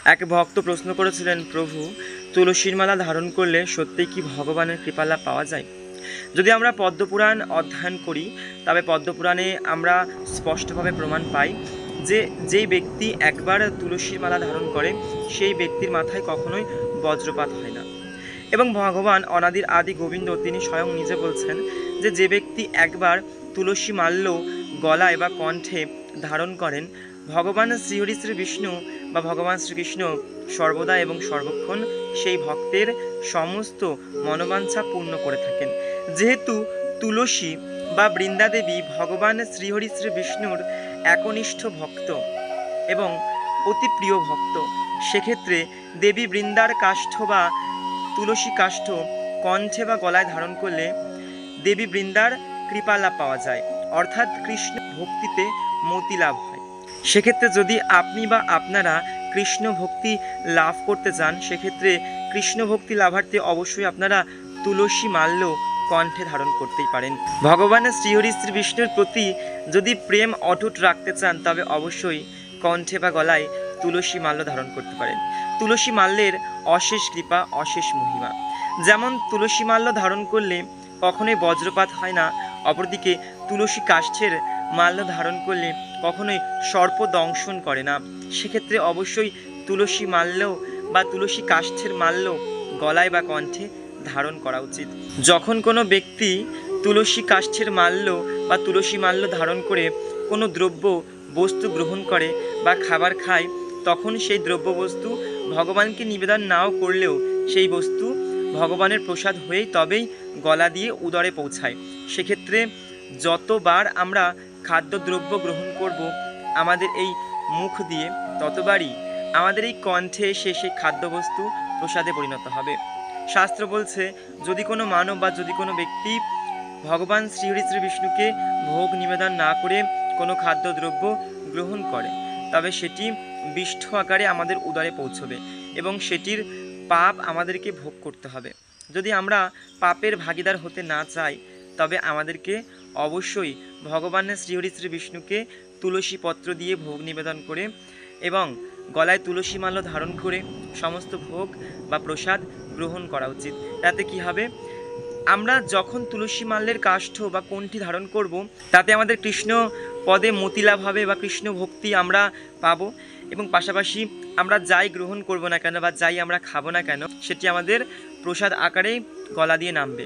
এক ভক্ত প্রশ্ন করেছিলেন, প্রভু, তুলসীর মালা ধারণ করলে সত্যিই কি ভগবানের কৃপালাভ পাওয়া যায়? যদি আমরা পদ্মপুরাণ অধ্যয়ন করি তবে পদ্মপুরাণে আমরা স্পষ্টভাবে প্রমাণ পাই যে যেই ব্যক্তি একবার তুলসীর মালা ধারণ করে সেই ব্যক্তির মাথায় কখনোই বজ্রপাত হয় না। এবং ভগবান অনাদির আদি গোবিন্দ তিনি স্বয়ং নিজে বলছেন যে যে ব্যক্তি একবার তুলসী মাল্য গলায় বা কণ্ঠে ধারণ করেন, ভগবান শ্রীহরি শ্রী বিষ্ণু বা ভগবান শ্রীকৃষ্ণ সর্বদা এবং সর্বক্ষণ সেই ভক্তের সমস্ত মনোবাঞ্ছা পূর্ণ করে থাকেন। যেহেতু তুলসী বা বৃন্দাদেবী ভগবান শ্রীহরি শ্রী বিষ্ণুর একনিষ্ঠ ভক্ত এবং অতি প্রিয় ভক্ত, সেক্ষেত্রে দেবী বৃন্দার কাষ্ঠ বা তুলসী কাষ্ঠ কণ্ঠে বা গলায় ধারণ করলে দেবী বৃন্দার কৃপালাভ পাওয়া যায়, অর্থাৎ কৃষ্ণ ভক্তিতে মতি লাভ হয়। সেক্ষেত্রে যদি আপনি বা আপনারা কৃষ্ণ ভক্তি লাভ করতে চান, সেক্ষেত্রে কৃষ্ণ ভক্তি লাভার্থে অবশ্যই আপনারা তুলসী মাল্য কণ্ঠে ধারণ করতেই পারেন। ভগবানের শ্রীহরি শ্রী বিষ্ণুর প্রতি যদি প্রেম অটুট রাখতে চান তবে অবশ্যই কণ্ঠে বা গলায় তুলসী মাল্য ধারণ করতে পারেন। তুলসী মাল্যের অশেষ কৃপা, অশেষ মহিমা। যেমন তুলসী মাল্য ধারণ করলে কখনোই বজ্রপাত হয় না, অপরদিকে তুলসী কাষ্ঠের মাল্য ধারণ করলে কখনোই সর্প দংশন করে না। সেক্ষেত্রে অবশ্যই তুলসী মাল্য বা তুলসী কাষ্ঠের মাল্য গলায় বা কণ্ঠে ধারণ করা উচিত। যখন কোনো ব্যক্তি তুলসী কাষ্ঠের মাল্য বা তুলসী মাল্য ধারণ করে কোনো দ্রব্য বস্তু গ্রহণ করে বা খাবার খায়, তখন সেই দ্রব্য বস্তু ভগবানকে নিবেদন নাও করলেও সেই বস্তু ভগবানের প্রসাদ হয়েই তবেই গলা দিয়ে উদরে পৌঁছায়। সেক্ষেত্রে যতবার আমরা খাদ্যদ্রব্য গ্রহণ করব আমাদের এই মুখ দিয়ে, ততবারই আমাদের এই কণ্ঠে এসে সেই খাদ্যবস্তু প্রসাদে পরিণত হবে। শাস্ত্র বলছে, যদি কোনো মানব বা যদি কোনো ব্যক্তি ভগবান শ্রীহরি শ্রী বিষ্ণুকে ভোগ নিবেদন না করে কোনো খাদ্যদ্রব্য গ্রহণ করে, তবে সেটি বিষ্ঠ আকারে আমাদের উদরে পৌঁছবে এবং সেটির পাপ আমাদেরকে ভোগ করতে হবে। যদি আমরা পাপের ভাগিদার হতে না চাই তবে আমাদেরকে অবশ্যই ভগবানের শ্রীহরি শ্রী বিষ্ণুকে তুলসী পত্র দিয়ে ভোগ নিবেদন করে এবং গলায় তুলসী মাল্য ধারণ করে সমস্ত ভোগ বা প্রসাদ গ্রহণ করা উচিত। তাতে কি হবে, আমরা যখন তুলসী মাল্যের কাষ্ঠ বা কণ্ঠী ধারণ করব তাতে আমাদের কৃষ্ণ পদে মতিলাভ হবে বা কৃষ্ণ ভক্তি আমরা পাবো, এবং পাশাপাশি আমরা যাই গ্রহণ করব না কেন বা যাই আমরা খাবো না কেন সেটি আমাদের প্রসাদ আকারেই গলা দিয়ে নামবে।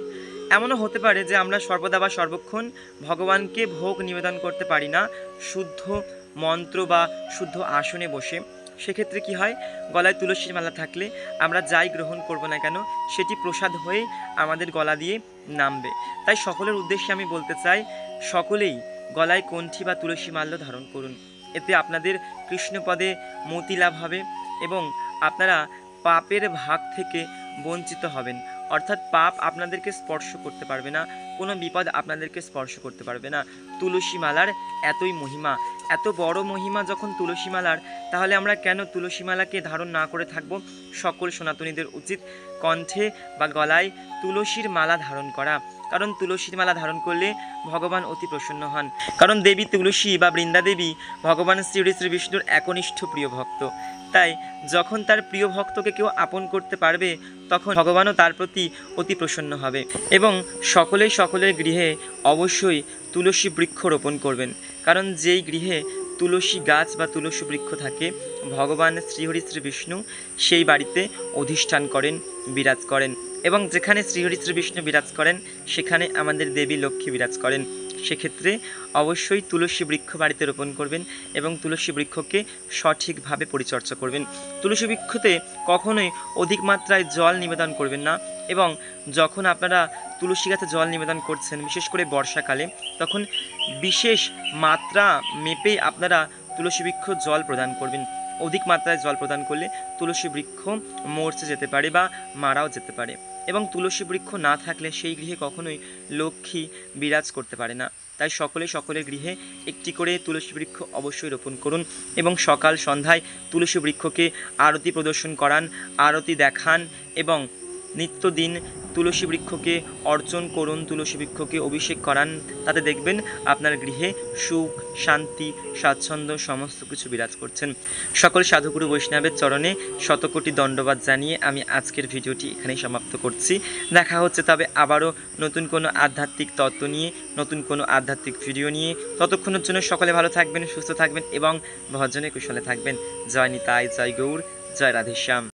এমনও হতে পারে যে আমরা সর্বদা বা সর্বক্ষণ ভগবানকে ভোগ নিবেদন করতে পারি না শুদ্ধ মন্ত্র বা শুদ্ধ আসনে বসে। সেক্ষেত্রে কি হয়, গলায় তুলসীর মালা থাকলে আমরা যাই গ্রহণ করব না কেন সেটি প্রসাদ হয়ে আমাদের গলা দিয়ে নামবে। তাই সকলের উদ্দেশ্যে আমি বলতে চাই, সকলেই গলায় কণ্ঠী বা তুলসী মাল্য ধারণ করুন। এতে আপনাদের কৃষ্ণপদে মতি লাভ হবে এবং আপনারা পাপের ভাগ থেকে বঞ্চিত হবেন, অর্থাৎ পাপ আপনাদেরকে স্পর্শ করতে পারবে না, কোনো বিপদ আপনাদেরকে স্পর্শ করতে পারবে না। তুলসী মালার এতই মহিমা, এত বড় মহিমা যখন তুলসী মালার, তাহলে আমরা কেন তুলসী মালাকে ধারণ না করে থাকব? সকল সনাতনীদের উচিত কণ্ঠে বা গলায় তুলসীর মালা ধারণ করা, কারণ তুলসীর মালা ধারণ করলে ভগবান অতি প্রসন্ন হন। কারণ দেবী তুলসী বা বৃন্দাদেবী ভগবান শ্রী শ্রী বিষ্ণুর একনিষ্ঠ প্রিয় ভক্ত। তাই যখন তার প্রিয় ভক্তকে কেউ আপন করতে পারবে তখন ভগবানও তার প্রতি অতি প্রসন্ন হবে। এবং সকলেই সকলের গৃহে অবশ্যই তুলসী বৃক্ষ রোপণ করবেন, কারণ যেই গৃহে তুলসী গাছ বা তুলসী বৃক্ষ থাকে ভগবান শ্রীহরি শ্রী বিষ্ণু সেই বাড়িতে অধিষ্ঠান করেন, বিরাজ করেন। এবং যেখানে শ্রীহরি শ্রী বিষ্ণু বিরাজ করেন সেখানে আমাদের দেবী লক্ষ্মী বিরাজ করেন। সেক্ষেত্রে অবশ্যই তুলসী বৃক্ষ বাড়িতে রোপণ করবেন এবং তুলসী বৃক্ষকে সঠিকভাবে পরিচর্যা করবেন। তুলসী বৃক্ষতে কখনোই অধিক মাত্রায় জল নিবেদন করবেন না, এবং যখন আপনারা তুলসী গাছে জল নিবেদন করছেন বিশেষ করে বর্ষাকালে, তখন বিশেষ মাত্রা মেপেই আপনারা তুলসী বৃক্ষ জল প্রদান করবেন। অধিক মাত্রায় জল প্রদান করলে তুলসী বৃক্ষ মরচে যেতে পারে বা মারাও যেতে পারে, এবং তুলসী বৃক্ষ না থাকলে সেই গৃহে কখনোই লক্ষ্মী বিরাজ করতে পারে না। তাই সকলে সকলের গৃহে একটি করে তুলসী বৃক্ষ অবশ্যই রোপণ করুন এবং সকাল সন্ধ্যায় তুলসী বৃক্ষকে আরতি প্রদর্শন করান, আরতি দেখান এবং নিত্যদিন তুলসী বৃক্ষকে অর্চন করুন, তুলসী বৃক্ষকে অভিষেক করান, তাতে দেখবেন আপনার গৃহে সুখ, শান্তি, স্বাচ্ছন্দ্য সমস্ত কিছু বিরাজ করছেন। সকল সাধুগুরু বৈষ্ণবের চরণে শতকোটি দণ্ডবাদ জানিয়ে আমি আজকের ভিডিওটি এখানেই সমাপ্ত করছি। দেখা হচ্ছে তবে আবারও নতুন কোনো আধ্যাত্মিক তত্ত্ব নিয়ে, নতুন কোনো আধ্যাত্মিক ভিডিও নিয়ে। ততক্ষণের জন্য সকলে ভালো থাকবেন, সুস্থ থাকবেন এবং ভজনে কুশলে থাকবেন। জয় নিতাই, জয় গৌর, জয় রাধেশ্যাম।